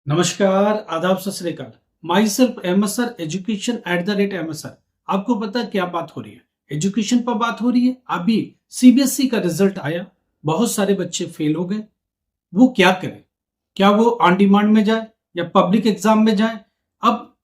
नमस्कार, आदाब, सत श्री अकाल। My self MSR education @MSR। आपको पता है क्या बात हो रही है? एजुकेशन पर बात हो रही है। अभी सीबीएसई का रिजल्ट आया, बहुत सारे बच्चे फेल हो गए। वो क्या करें? क्या वो ऑन डिमांड में जाए या पब्लिक एग्जाम में जाए? अब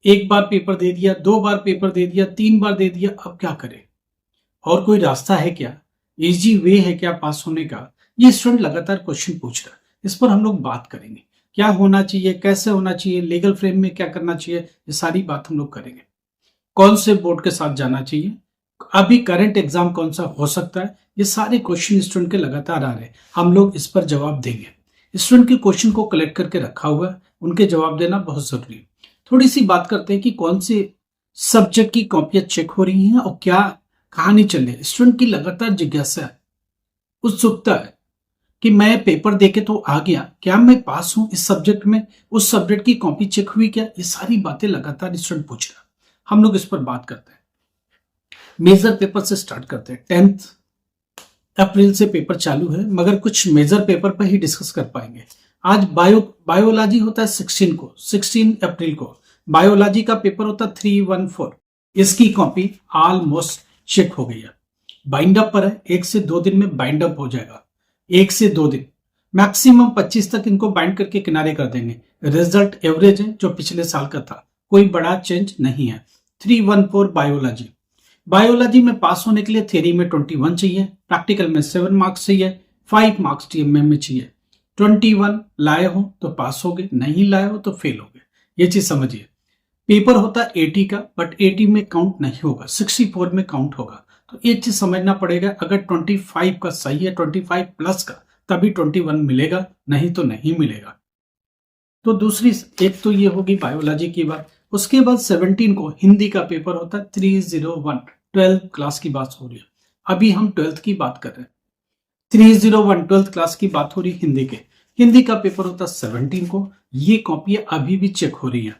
एक बार पेपर दे दिया, दो बार पेपर दे दिया, तीन बार दे दिया, अब क्या करें? और कोई रास्ता है क्या? इजी वे है क्या पास होने का? ये स्टूडेंट लगातार क्वेश्चन पूछ रहा है। इस पर हम लोग बात करेंगे। क्या होना चाहिए, कैसे होना चाहिए, लीगल फ्रेम में क्या करना चाहिए, ये सारी बात हम लोग करेंगे। कौन से बोर्ड के साथ जाना चाहिए, अभी करंट एग्जाम कौन सा हो सकता है, ये सारे क्वेश्चन स्टूडेंट के लगातार आ रहे हैं। हम लोग इस पर जवाब देंगे। स्टूडेंट के क्वेश्चन को कलेक्ट करके रखा हुआ है, उनके जवाब देना बहुत जरूरी है। थोड़ी सी बात करते हैं कि कौन से सब्जेक्ट की कॉपियां चेक हो रही हैं और क्या कहानी चल रही है। स्टूडेंट की लगातार जिज्ञासा है, उत्सुकता है कि मैं पेपर देके तो आ गया, क्या मैं पास हूं इस सब्जेक्ट में, उस सब्जेक्ट की कॉपी चेक हुई क्या, ये सारी बातें लगातार स्टूडेंट पूछ रहा है। हम लोग इस पर बात करते हैं। मेजर पेपर से स्टार्ट करते हैं। 10 अप्रैल से पेपर चालू है, मगर कुछ मेजर पेपर पर ही डिस्कस कर पाएंगे। आज बायोलॉजी होता है 16 अप्रैल को। बायोलॉजी का पेपर होता है 314। इसकी कॉपी ऑलमोस्ट चेक हो गई है, बाइंड अप पर है। 1 से 2 दिन में बाइंड अप हो जाएगा। 1 से 2 दिन, मैक्सिमम 25 तक इनको बाइंड करके किनारे कर देंगे। रिजल्ट एवरेज है जो पिछले साल का था, कोई बड़ा चेंज नहीं है। 314 बायोलॉजी। बायोलॉजी में पास होने के लिए थ्योरी में 21 चाहिए, प्रैक्टिकल में 7 मार्क्स चाहिए, 5 मार्क्स टीएमएम में चाहिए। 21 लाए हो तो पास हो गए, नहीं लाए हो तो फेल हो गए। ये चीज समझिए। पेपर होता है 80 का, बट 80 में काउंट नहीं होगा, 64 में काउंट होगा। तो एक चीज समझना पड़ेगा, अगर 25 का सही है, 25 प्लस का, तभी 21 मिलेगा, नहीं तो नहीं मिलेगा। तो दूसरी, एक तो ये होगी बायोलॉजी की बात। उसके बाद 17 को हिंदी का पेपर होता है 301। 12th क्लास की बात हो रही है, अभी हम 12th की बात कर रहे हैं। 301 12th क्लास की बात हो रही है हिंदी के। हिंदी का पेपर होता है 17 को। ये कॉपी अभी भी चेक हो रही है,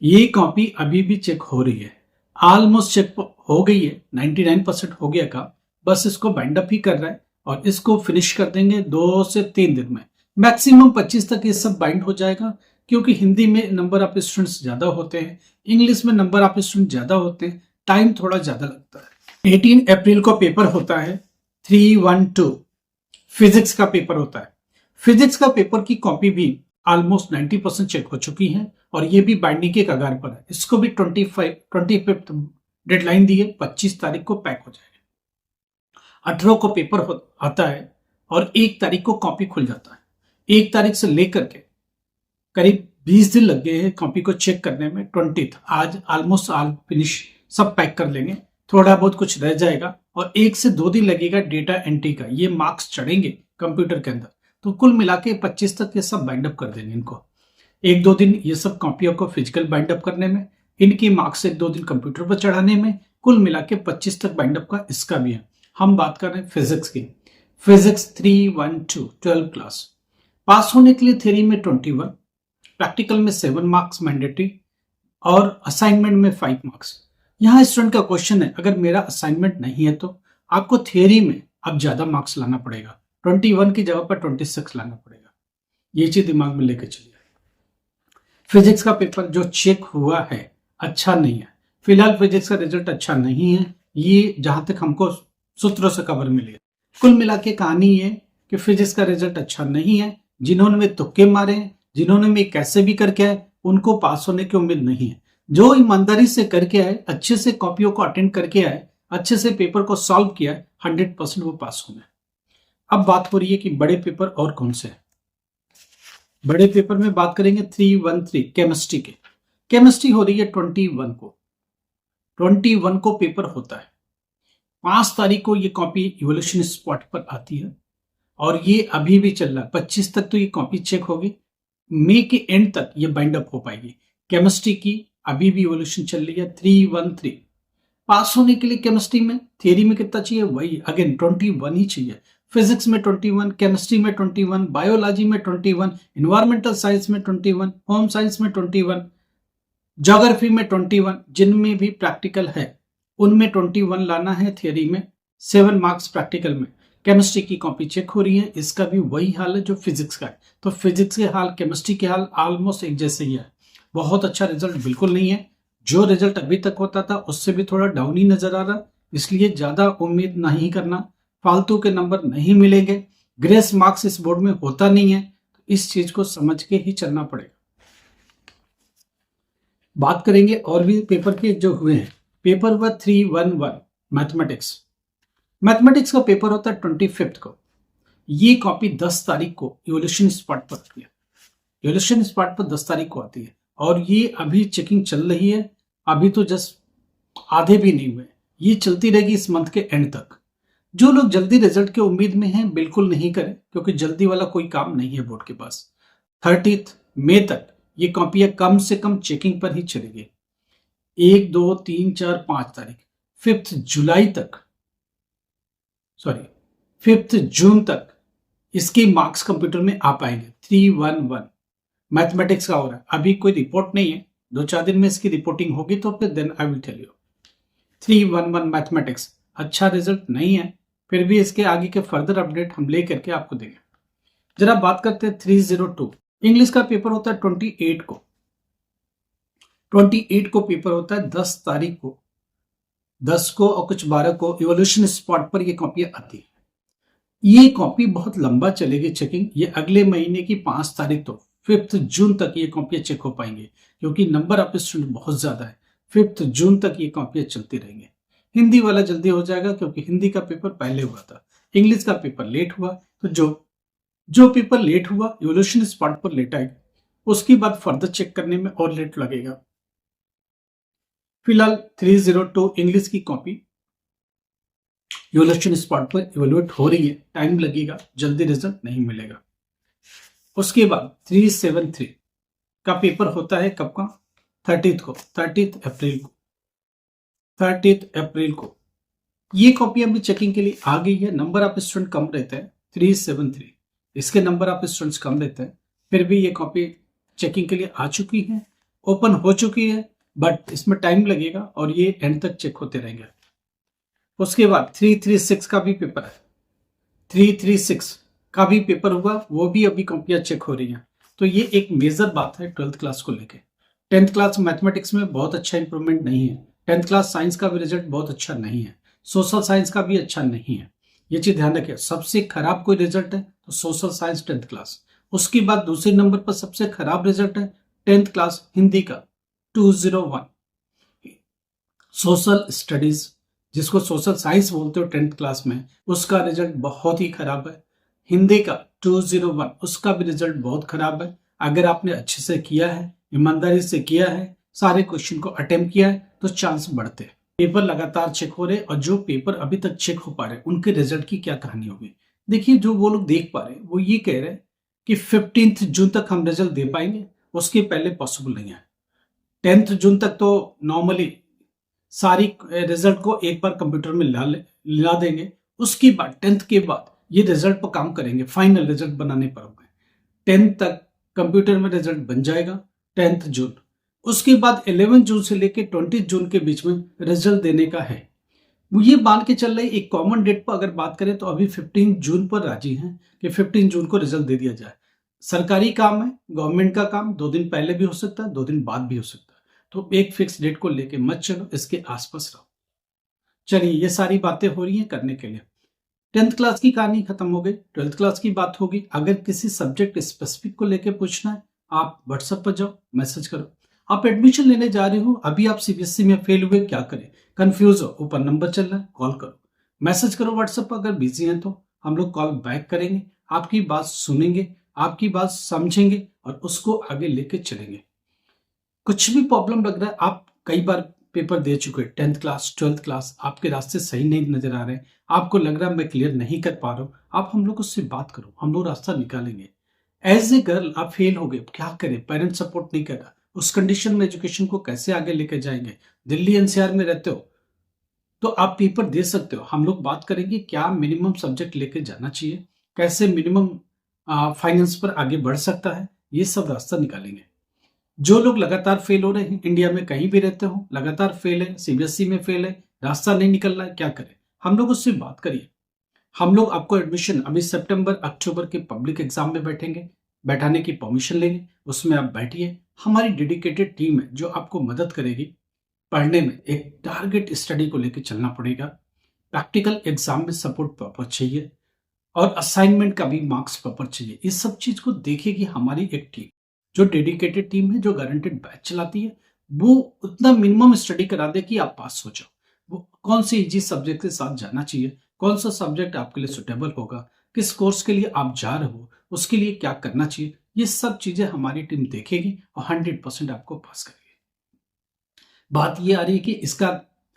ये कॉपी अभी भी चेक हो रही है। ऑलमोस्ट चेक हो गई है, 99% हो गया का। बस इसको बाइंड अप ही कर रहा है और इसको फिनिश कर देंगे 2 से 3 दिन में। मैक्सिमम 25 तक ये सब बाइंड हो जाएगा, क्योंकि हिंदी में नंबर ऑफ स्टूडेंट्स ज्यादा होते हैं, इंग्लिश में नंबर ऑफ स्टूडेंट ज्यादा होते हैं, टाइम थोड़ा ज्यादा लगता है। 18 अप्रैल को पेपर होता है 312। फिजिक्स का पेपर होता है। फिजिक्स का पेपर की कॉपी भी ऑलमोस्ट 90% चेक हो चुकी है और ये भी बाइंडिंग के कगार पर है। इसको भी 25 डेडलाइन दी है, 25 तारीख को पैक हो जाएगा। 18 को पेपर आता है और 1 तारीख को कॉपी खुल जाता है। 1 तारीख से लेकर के करीब 20 दिन लग गए हैं कॉपी को चेक करने में। 20 आज ऑलमोस्ट ऑल फिनिश, सब पैक कर लेंगे, थोड़ा बहुत कुछ रह जाएगा और 1 से 2 दिन लगेगा डेटा एंट्री का। ये मार्क्स चढ़ेंगे कंप्यूटर के अंदर, तो कुल मिला के 25 तक ये सब बाइंड अप कर देंगे इनको। 1-2 दिन ये सब कॉपियों को फिजिकल बाइंड अप करने में, इनकी मार्क्स 1-2 दिन कंप्यूटर पर चढ़ाने में, कुल मिला के 25 तक बाइंड अप का इसका भी है। हम बात कर रहे हैं फिजिक्स की। Physics 312 12 class. पास होने के लिए थ्योरी में 21, प्रैक्टिकल में 7 मार्क्स मैंडेटरी और असाइनमेंट में 5 मार्क्स। यहाँ स्टूडेंट का क्वेश्चन है, अगर मेरा असाइनमेंट नहीं है तो आपको थ्योरी में अब ज्यादा मार्क्स लाना पड़ेगा, 21 की जगह पर 26 लाना पड़ेगा। ये चीज दिमाग में लेकर चलिए। फिजिक्स का पेपर जो चेक हुआ है अच्छा नहीं है, फिलहाल फिजिक्स का रिजल्ट अच्छा नहीं है, ये जहां तक हमको सूत्रों से खबर मिली है। कुल मिला के कहानी ये कि फिजिक्स का रिजल्ट अच्छा नहीं है। जिन्होंने तुक्के मारे, जिन्होंने भी कैसे भी करके आए, उनको पास होने की उम्मीद नहीं है। जो ईमानदारी से करके आए, अच्छे से कॉपियों को अटेंड करके आए, अच्छे से पेपर को सॉल्व किया, 100% वो पास होंगे। अब बात हो रही है कि बड़े पेपर और कौन से हैं। बड़े पेपर में बात करेंगे 313 केमिस्ट्री के। केमिस्ट्री हो रही है 21 को। 21 को पेपर होता है। 5 तारीख को ये कॉपी इवोल्यूशन स्पॉट पर आती है और ये अभी भी चल रहा है। 25 तक तो ये कॉपी चेक होगी, मई के एंड तक ये बाइंड अप हो पाएगी। केमिस्ट्री की अभी भी इवोल्यूशन चल रही है। 313 पास होने के लिए केमिस्ट्री में, थियरी में कितना चाहिए, वही अगेन 21 ही चाहिए। फिजिक्स में 21, केमिस्ट्री में 21, बायोलॉजी में 21, इन्वायरमेंटल साइंस में 21, होम साइंस में 21, ज्योग्राफी में 21, जिनमें भी प्रैक्टिकल है उनमें 21 लाना है। थियरी में 7 मार्क्स, प्रैक्टिकल में केमिस्ट्री की कॉपी चेक हो रही है, इसका भी वही हाल है जो फिजिक्स का है। तो फिजिक्स के हाल, केमिस्ट्री के हाल ऑलमोस्ट एक जैसे ही है। बहुत अच्छा रिजल्ट बिल्कुल नहीं है। जो रिजल्ट अभी तक होता था उससे भी थोड़ा डाउन ही नजर आ रहा, इसलिए ज्यादा उम्मीद नहीं करना। फालतू के नंबर नहीं मिलेंगे, ग्रेस मार्क्स इस बोर्ड में होता नहीं है, तो इस चीज को समझ के ही चलना पड़ेगा। बात करेंगे और भी पेपर के जो हुए हैं। पेपर हुआ 311 मैथमेटिक्स। मैथमेटिक्स का पेपर होता है 25 को। ये कॉपी 10 तारीख को इवोल्यूशन स्पॉट पर आती है। इवोल्यूशन स्पॉट पर 10 तारीख को आती है और ये अभी चेकिंग चल रही है। अभी तो जस्ट आधे भी नहीं हुए, ये चलती रहेगी इस मंथ के एंड तक। जो लोग जल्दी रिजल्ट के उम्मीद में हैं बिल्कुल नहीं करें, क्योंकि जल्दी वाला कोई काम नहीं है बोर्ड के पास। 30 मई तक ये कॉपियां कम से कम चेकिंग पर ही चलेगी। 1, 2, 3, 4, 5 तारीख, 5 जुलाई तक, सॉरी 5 जून तक इसके मार्क्स कंप्यूटर में आ पाएंगे। 311 मैथमेटिक्स का हो रहा है। अभी कोई रिपोर्ट नहीं है, 2-4 दिन में इसकी रिपोर्टिंग होगी तो फिर then I will tell you. 311 mathematics अच्छा रिजल्ट नहीं है, फिर भी इसके आगे के फर्दर अपडेट हम ले करके आपको देंगे। जरा बात करते हैं 302 इंग्लिश का पेपर होता है 28 को। 28 को पेपर होता है, 10 तारीख को, 10 को और कुछ 12 को इवोल्यूशन स्पॉट पर ये कॉपियां आती है। ये कॉपी बहुत लंबा चलेगी चेकिंग। ये अगले महीने की 5 तारीख तो 5 जून तक ये कॉपियां चेक हो पाएंगे, क्योंकि नंबर ऑफ स्टूडेंट बहुत ज्यादा है। 5 जून तक ये कॉपियां चलती रहेंगी। हिंदी वाला जल्दी हो जाएगा, क्योंकि हिंदी का पेपर पहले हुआ था, इंग्लिश का पेपर लेट हुआ। तो जो पेपर लेट हुआ इवोल्यूशन स्पॉट पर लेट आएगा, उसके बाद फर्दर चेक करने में और लेट लगेगा। फिलहाल 302 इंग्लिश की कॉपी इवोल्यूशन स्पॉट पर इवोल्यूट हो रही है, टाइम लगेगा, जल्दी रिजल्ट नहीं मिलेगा। उसके बाद 373 का पेपर होता है कब का? 30 को, 30 अप्रैल को, 30 अप्रैल को। ये कॉपी अभी चेकिंग के लिए आ गई है। नंबर ऑफ स्टूडेंट कम रहते हैं, 373 इसके नंबर ऑफ स्टूडेंट्स कम रहते हैं, फिर भी ये कॉपी चेकिंग के लिए आ चुकी है, ओपन हो चुकी है, बट इसमें टाइम लगेगा और ये एंड तक चेक होते रहेंगे। उसके बाद 336 का भी पेपर है। 336 का भी पेपर हुआ, वो भी अभी कॉपियां चेक हो रही हैं। तो ये एक मेजर बात है 12th क्लास को लेके। 10th क्लास मैथमेटिक्स में बहुत अच्छा इंप्रूवमेंट नहीं है। 10th क्लास साइंस का भी रिजल्ट बहुत अच्छा नहीं है। सोशल साइंस का भी अच्छा नहीं है। ये चीज ध्यान रखिए, सबसे खराब कोई रिजल्ट है तो सोशल साइंस 10th क्लास। उसके बाद दूसरे नंबर पर सबसे खराब रिजल्ट है 10th क्लास हिंदी का 201। सोशल स्टडीज, जिसको सोशल साइंस बोलते हो 10th क्लास में, उसका रिजल्ट बहुत ही खराब है। हिंदी का 201, उसका भी रिजल्ट बहुत खराब है। अगर आपने अच्छे से किया है, ईमानदारी से किया है, सारे क्वेश्चन को अटेम्प्ट किया है, तो चांस बढ़ते हैं। पेपर लगातार चेक हो रहे, और जो पेपर अभी तक चेक हो पा रहे उनके रिजल्ट की क्या कहानी होगी। देखिए, जो वो लोग देख पा रहे वो ये कह रहे हैं कि 15 जून तक हम रिजल्ट दे पाएंगे, उसके पहले पॉसिबल नहीं है। 10 जून तक तो नॉर्मली सारी रिजल्ट को एक बार कंप्यूटर में ला देंगे। उसके बाद 10th के बाद ये रिजल्ट पर काम करेंगे, फाइनल रिजल्ट बनाने पर होंगे। 10th तक कंप्यूटर में रिजल्ट बन जाएगा 10th जून। उसके बाद 11 जून से लेकर 20 जून के बीच में रिजल्ट देने का है। वो ये मान के चल रहे एक कॉमन डेट पर अगर बात करें तो अभी 15 जून पर राजी हैं कि 15 जून को रिजल्ट दे दिया जाए। सरकारी काम है, गवर्नमेंट का काम 2 दिन पहले भी हो सकता है, 2 दिन बाद भी हो सकता है। तो एक फिक्स डेट को लेके मत चलो, इसके आसपास रहो। चलिए, ये सारी बातें हो रही हैं करने के लिए। 10th क्लास की कहानी खत्म हो गई, 12th क्लास की बात होगी। अगर किसी सब्जेक्ट स्पेसिफिक को लेके पूछना है, आप व्हाट्सएप पर जाओ, मैसेज करो। आप एडमिशन लेने जा रहे हो, अभी आप सीबीएसई में फेल हुए, क्या करें, कंफ्यूज हो, ऊपर नंबर चल रहा है, कॉल करो, मैसेज करो व्हाट्सएप पर। अगर बिजी हैं तो हम लोग कॉल बैक करेंगे, आपकी बात सुनेंगे, आपकी बात समझेंगे और उसको आगे लेके चलेंगे। कुछ भी प्रॉब्लम लग रहा है, आप कई बार पेपर दे चुके हैं, 10th क्लास 12th क्लास, आपके रास्ते सही नहीं नजर आ रहे, आपको लग रहा है मैं क्लियर नहीं कर पा रहा हूं, आप हम लोग उससे बात करो, हम लोग रास्ता निकालेंगे। एज ए गर्ल आप फेल हो गए, क्या करें, पेरेंट सपोर्ट नहीं कर रहा, उस कंडीशन में एजुकेशन को कैसे आगे लेकर जाएंगे। दिल्ली एनसीआर में रहते हो तो आप पेपर दे सकते हो, हम लोग बात करेंगे क्या मिनिमम सब्जेक्ट लेके जाना चाहिए, कैसे मिनिमम फाइनेंस पर आगे बढ़ सकता है, ये सब रास्ता निकालेंगे। जो लोग लगातार फेल हो रहे हैं, इंडिया में कहीं भी रहते हो, लगातार फेल है, सीबीएसई में फेल है, रास्ता नहीं निकल रहा है, क्या करें, हम लोग उससे बात करिए। हम लोग आपको एडमिशन अभी सितंबर अक्टूबर के पब्लिक एग्जाम में बैठाने की परमिशन लेंगे, उसमें आप बैठिए। हमारी डेडिकेटेड टीम है जो आपको मदद करेगी पढ़ने में। एक टारगेट स्टडी को लेकर चलना पड़ेगा। प्रैक्टिकल एग्जाम में सपोर्ट प्रॉपर चाहिए और असाइनमेंट का भी मार्क्स प्रॉपर चाहिए। इस सब चीज को देखेगी हमारी एक टीम, जो डेडिकेटेड टीम है, जो गारंटेड बैच चलाती है। वो उतना मिनिमम स्टडी करा दे कि आप पास हो जाओ। वो कौन से इजी सब्जेक्ट के साथ जाना चाहिए, कौन सा सब्जेक्ट आपके लिए सुटेबल होगा, किस कोर्स के लिए आप जा रहे हो, उसके लिए क्या करना चाहिए, ये सब चीजें हमारी टीम देखेगी और 100% आपको पास करेगी। बात ये आ रही है कि इसका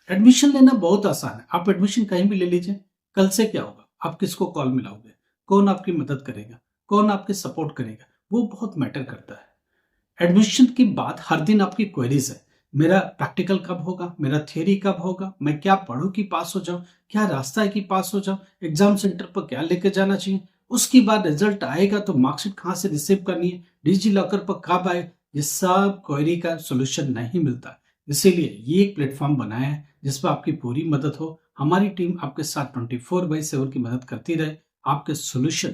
एडमिशन लेना बहुत आसान है। आप एडमिशन कहीं भी ले लीजिए। कल से क्या होगा, आप किसको कॉल मिलाओगे, कौन आपकी मदद करेगा, कौन आपके सपोर्ट करेगा, वो बहुत मैटर करता है। एडमिशन के बाद हर दिन आपकी क्वेरीज है, मेरा प्रैक्टिकल कब होगा, मेरा थियरी कब होगा, मैं क्या पढ़ूं कि पास हो जाऊं, क्या रास्ता है कि पास हो जाऊं, एग्जाम सेंटर पर क्या लेकर जाना चाहिए, उसके बाद रिजल्ट आएगा तो मार्कशीट कहाँ से रिसीव करनी है, डिजी लॉकर पर कब आए, ये सब क्वेरी का सोल्यूशन नहीं मिलता। इसीलिए ये एक प्लेटफॉर्म बनाया है जिस पर आपकी पूरी मदद हो। हमारी टीम आपके साथ 24/7 की मदद करती रहे, आपके सोल्यूशन,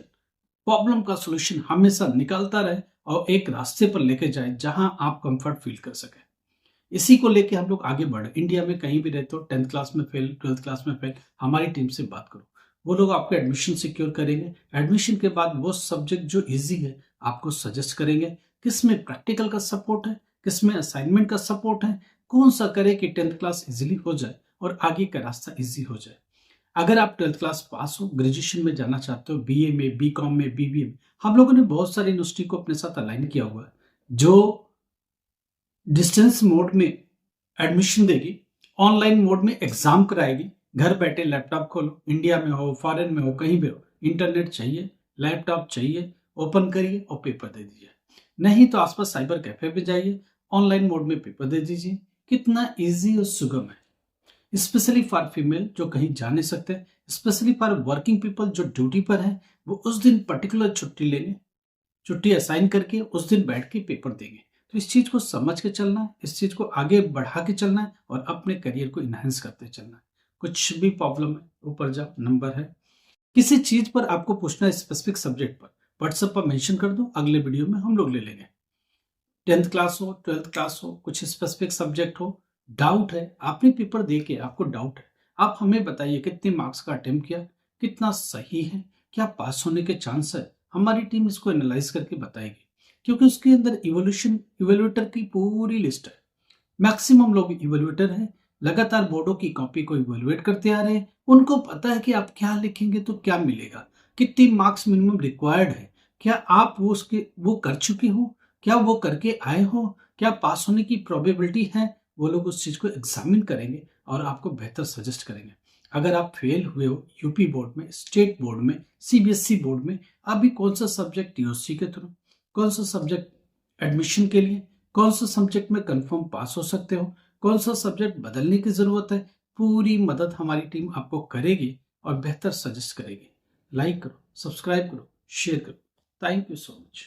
प्रॉब्लम का सोल्यूशन हमेशा निकालता रहे और एक रास्ते पर लेके जाए जहां आप कंफर्ट फील कर सके। इसी को लेके हम लोग आगे बढ़े। इंडिया में कहीं भी रहते हो, 10th क्लास में फेल, 12th क्लास में फेल, हमारी टीम से बात करो। वो लोग आपका एडमिशन सिक्योर करेंगे। एडमिशन के बाद वो सब्जेक्ट जो इजी है आपको सजेस्ट करेंगे, किस में प्रैक्टिकल का सपोर्ट है, किस में असाइनमेंट का सपोर्ट है, कौन सा करे कि 10th क्लास इजीली हो जाए और आगे का रास्ता इजी हो जाए। अगर आप 12th क्लास पास हो, ग्रेजुएशन में जाना चाहते हो, बीए में, बीकॉम में, बीबीए में, हम लोगों ने बहुत सारी यूनिवर्सिटी को अपने साथ अलाइन किया हुआ है जो डिस्टेंस मोड में एडमिशन देगी, ऑनलाइन मोड में एग्जाम कराएगी। घर बैठे लैपटॉप खोलो, इंडिया में हो, फॉरेन में हो, कहीं भी हो, इंटरनेट चाहिए, लैपटॉप चाहिए, ओपन करिए और पेपर दे दीजिए। नहीं तो आसपास साइबर कैफे पे जाइए, ऑनलाइन मोड में पेपर दे दीजिए। कितना इजी और सुगम है। स्पेशली फॉर फीमेल जो कहीं जा नहीं सकते, स्पेशली फॉर वर्किंग पीपल जो ड्यूटी पर है, वो उस दिन पर्टिकुलर छुट्टी लेंगे, छुट्टी असाइन करके उस दिन बैठ के पेपर देंगे। तो इस चीज को समझ के चलना है, इस चीज को आगे बढ़ा के चलना है और अपने करियर को इनहेंस करते चलना है। कुछ भी प्रॉब्लम है, ऊपर जाओ, नंबर है। किसी चीज पर आपको पूछना है स्पेसिफिक सब्जेक्ट पर, व्हाट्सएप पर मेंशन कर दो, अगले वीडियो में हम लोग ले लेंगे। 10th क्लास हो, 12th क्लास हो, कुछ स्पेसिफिक सब्जेक्ट हो, डाउट है, आपने पेपर दे के आपको डाउट है, आप हमें बताइए कितने मार्क्स का अटेम्प्ट किया, कितना सही है, क्या पास होने के चांस है। हमारी टीम इसको एनालाइज करके बताएगी, क्योंकि उसके अंदर इवोल्यूशन इवेल्युएटर की पूरी लिस्ट है। मैक्सिमम लोग इवेल्युएटर हैं, लगातार बोर्डों की कॉपी को इवेल्युएट करते आ रहे हैं। उनको पता है कि आप क्या लिखेंगे तो क्या मिलेगा, कितनी मार्क्स मिनिमम रिक्वायर्ड है, क्या आप वो कर चुके हो, क्या वो करके आए हो, क्या पास होने की प्रोबेबिलिटी है। वो लोग उस चीज को एग्जामिन करेंगे और आपको बेहतर सजेस्ट करेंगे। अगर आप फेल हुए हो यूपी बोर्ड में, स्टेट बोर्ड में, सीबीएसई बोर्ड में, अभी कौन सा सब्जेक्ट टीओसी के थ्रू, कौन सा सब्जेक्ट एडमिशन के लिए, कौन सा सब्जेक्ट में कंफर्म पास हो सकते हो, कौन सा सब्जेक्ट बदलने की जरूरत है, पूरी मदद हमारी टीम आपको करेगी और बेहतर सजेस्ट करेगी। लाइक करो, सब्सक्राइब करो, शेयर करो। Thank you so much.